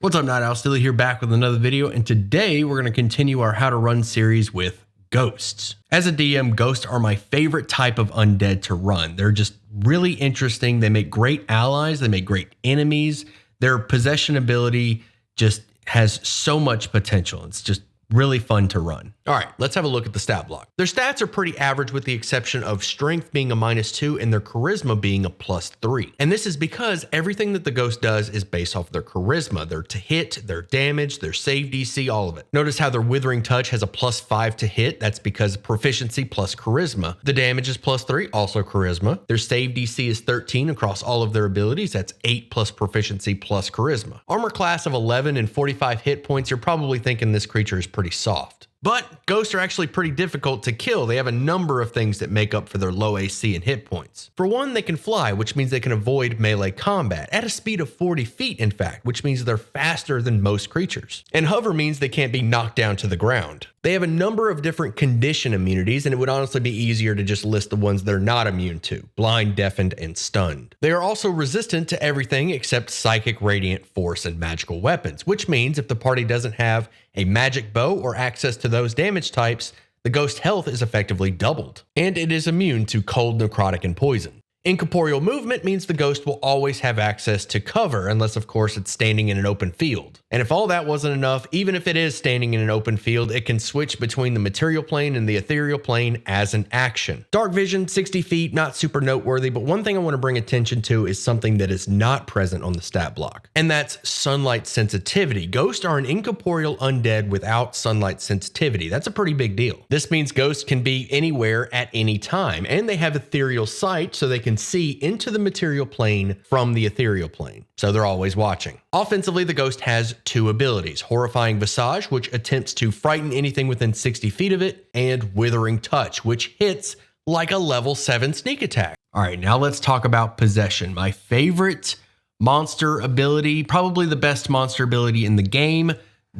What's up, Night Owl? Steely here, back with another video, and today we're going to continue our How to Run series with ghosts. As a DM, ghosts are my favorite type of undead to run. They're just really interesting. They make great allies. They make great enemies. Their possession ability just has so much potential. It's just really fun to run. All right, let's have a look at the stat block. Their stats are pretty average with the exception of strength being a -2 and their charisma being a +3. And this is because everything that the ghost does is based off their charisma, their to hit, their damage, their save DC, all of it. Notice how their withering touch has a +5 to hit. That's because proficiency plus charisma. The damage is +3, also charisma. Their save DC is 13 across all of their abilities. That's 8 plus proficiency plus charisma. Armor class of 11 and 45 hit points. You're probably thinking this creature is pretty soft. But ghosts are actually pretty difficult to kill. They have a number of things that make up for their low AC and hit points. For one, they can fly, which means they can avoid melee combat at a speed of 40 feet, in fact, which means they're faster than most creatures. And hover means they can't be knocked down to the ground. They have a number of different condition immunities, and it would honestly be easier to just list the ones they're not immune to: blind, deafened, and stunned. They are also resistant to everything except psychic, radiant, force, and magical weapons, which means if the party doesn't have a magic bow or access to those damage types, the ghost health is effectively doubled. And it is immune to cold, necrotic, and poison. Incorporeal movement means the ghost will always have access to cover, unless of course it's standing in an open field. And if all that wasn't enough, even if it is standing in an open field, it can switch between the material plane and the ethereal plane as an action. Dark vision, 60 feet, not super noteworthy, but one thing I want to bring attention to is something that is not present on the stat block, and that's sunlight sensitivity. Ghosts are an incorporeal undead without sunlight sensitivity. That's a pretty big deal. This means ghosts can be anywhere at any time, and they have ethereal sight, so they can see into the material plane from the ethereal plane, so they're always watching. Offensively, the ghost has two abilities: Horrifying Visage, which attempts to frighten anything within 60 feet of it, and Withering Touch, which hits like a level 7 sneak attack. All right, now let's talk about Possession, my favorite monster ability, probably the best monster ability in the game.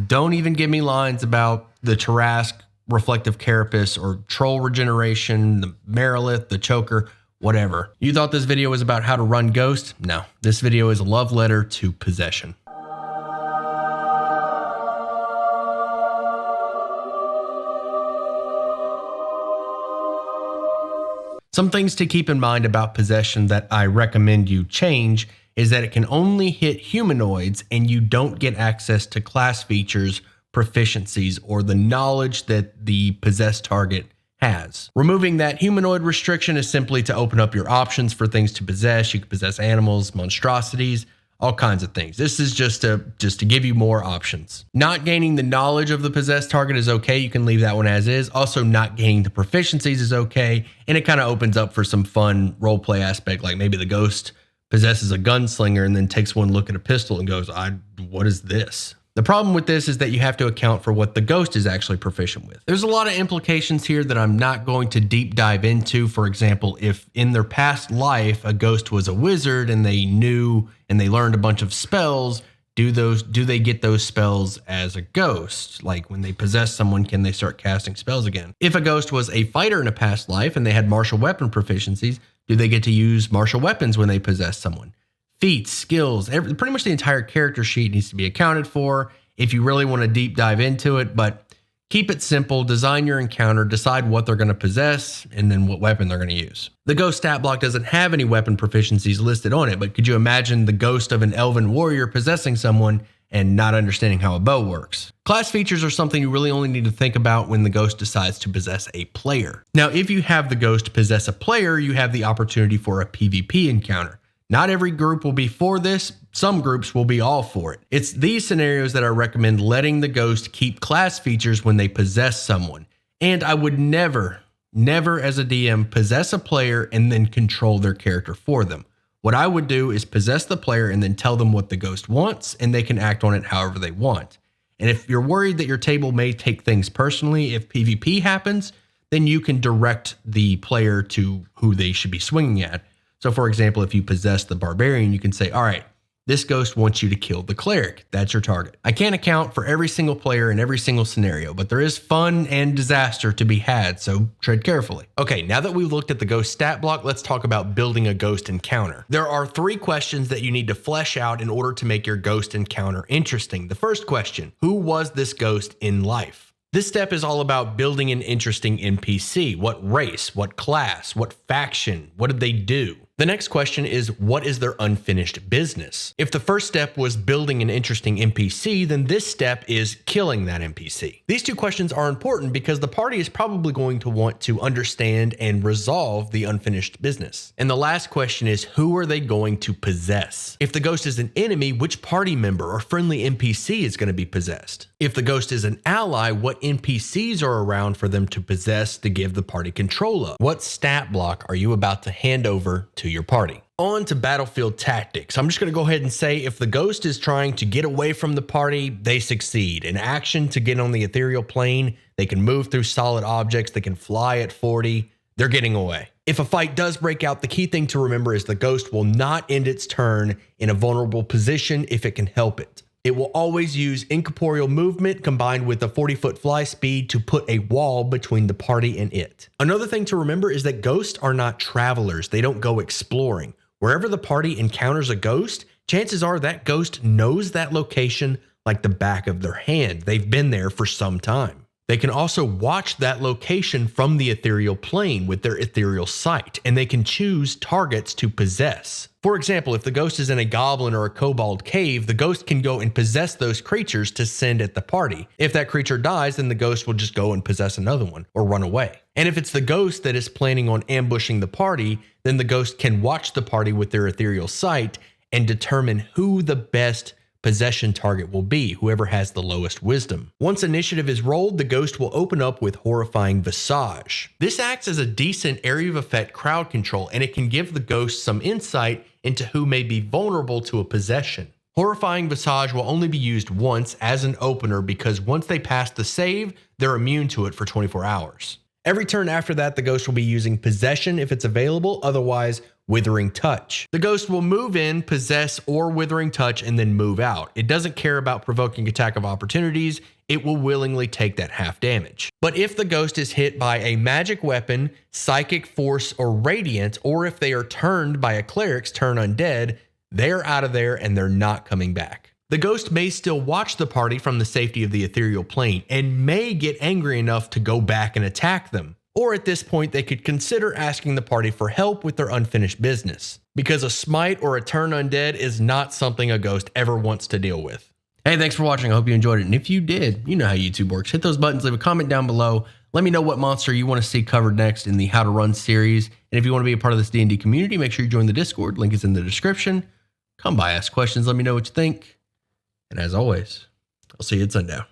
Don't even give me lines about the Tarrasque, Reflective Carapace, or Troll Regeneration, the Marilith, the Choker, whatever. You thought this video was about how to run Ghost? No, this video is a love letter to Possession. Some things to keep in mind about Possession that I recommend you change is that it can only hit humanoids and you don't get access to class features, proficiencies, or the knowledge that the possessed target has. Removing that humanoid restriction is simply to open up your options for things to possess. You can possess animals, monstrosities, all kinds of things. This is just to give you more options. Not gaining the knowledge of the possessed target is okay. You can leave that one as is. Also, not gaining the proficiencies is okay. And it kind of opens up for some fun roleplay aspect, like maybe the ghost possesses a gunslinger and then takes one look at a pistol and goes, what is this? The problem with this is that you have to account for what the ghost is actually proficient with. There's a lot of implications here that I'm not going to deep dive into. For example, if in their past life a ghost was a wizard and they knew and they learned a bunch of spells, do they get those spells as a ghost? Like when they possess someone, can they start casting spells again? If a ghost was a fighter in a past life and they had martial weapon proficiencies, do they get to use martial weapons when they possess someone? Feats, skills, pretty much the entire character sheet needs to be accounted for if you really want to deep dive into it, but keep it simple, design your encounter, decide what they're going to possess, and then what weapon they're going to use. The ghost stat block doesn't have any weapon proficiencies listed on it, but could you imagine the ghost of an elven warrior possessing someone and not understanding how a bow works? Class features are something you really only need to think about when the ghost decides to possess a player. Now, if you have the ghost possess a player, you have the opportunity for a PvP encounter. Not every group will be for this. Some groups will be all for it. It's these scenarios that I recommend letting the ghost keep class features when they possess someone. And I would never as a DM possess a player and then control their character for them. What I would do is possess the player and then tell them what the ghost wants, and they can act on it however they want. And if you're worried that your table may take things personally, if PvP happens, then you can direct the player to who they should be swinging at. So for example, if you possess the barbarian, you can say, all right, This ghost wants you to kill the cleric. That's your target. I can't account for every single player in every single scenario, but there is fun and disaster to be had, so tread carefully. Okay, now that we've looked at the ghost stat block, let's talk about building a ghost encounter. There are 3 questions that you need to flesh out in order to make your ghost encounter interesting. The first question, who was this ghost in life? This step is all about building an interesting NPC. What race, what class, what faction, what did they do? The next question is, what is their unfinished business? If the first step was building an interesting NPC, then this step is killing that NPC. These 2 questions are important because the party is probably going to want to understand and resolve the unfinished business. And the last question is, who are they going to possess? If the ghost is an enemy, which party member or friendly NPC is going to be possessed? If the ghost is an ally, what NPCs are around for them to possess to give the party control of? What stat block are you about to hand over to your party? On to battlefield tactics. I'm just going to go ahead and say if the ghost is trying to get away from the party, they succeed. In action to get on the ethereal plane, they can move through solid objects, they can fly at 40, they're getting away. If a fight does break out, the key thing to remember is the ghost will not end its turn in a vulnerable position if it can help it. It will always use incorporeal movement combined with a 40-foot fly speed to put a wall between the party and it. Another thing to remember is that ghosts are not travelers. They don't go exploring. Wherever the party encounters a ghost, chances are that ghost knows that location like the back of their hand. They've been there for some time. They can also watch that location from the ethereal plane with their ethereal sight, and they can choose targets to possess. For example, if the ghost is in a goblin or a kobold cave, the ghost can go and possess those creatures to send at the party. If that creature dies, then the ghost will just go and possess another one or run away. And if it's the ghost that is planning on ambushing the party, then the ghost can watch the party with their ethereal sight and determine who the best possession target will be, whoever has the lowest wisdom. Once initiative is rolled, the ghost will open up with Horrifying Visage. This acts as a decent area of effect crowd control, and it can give the ghost some insight into who may be vulnerable to a possession. Horrifying Visage will only be used once as an opener because once they pass the save, they're immune to it for 24 hours. Every turn after that, the ghost will be using Possession if it's available, otherwise Withering Touch. The ghost will move in, possess, or Withering Touch and then move out. It doesn't care about provoking attack of opportunities. It will willingly take that half damage. But if the ghost is hit by a magic weapon, psychic force, or radiant, or if they are turned by a cleric's turn undead, they're out of there and they're not coming back. The ghost may still watch the party from the safety of the ethereal plane and may get angry enough to go back and attack them. Or at this point, they could consider asking the party for help with their unfinished business, because a smite or a turn undead is not something a ghost ever wants to deal with. Hey, thanks for watching. I hope you enjoyed it. And if you did, you know how YouTube works. Hit those buttons, leave a comment down below. Let me know what monster you want to see covered next in the How to Run series. And if you want to be a part of this D&D community, make sure you join the Discord. Link is in the description. Come by, ask questions, let me know what you think. And as always, I'll see you at sundown.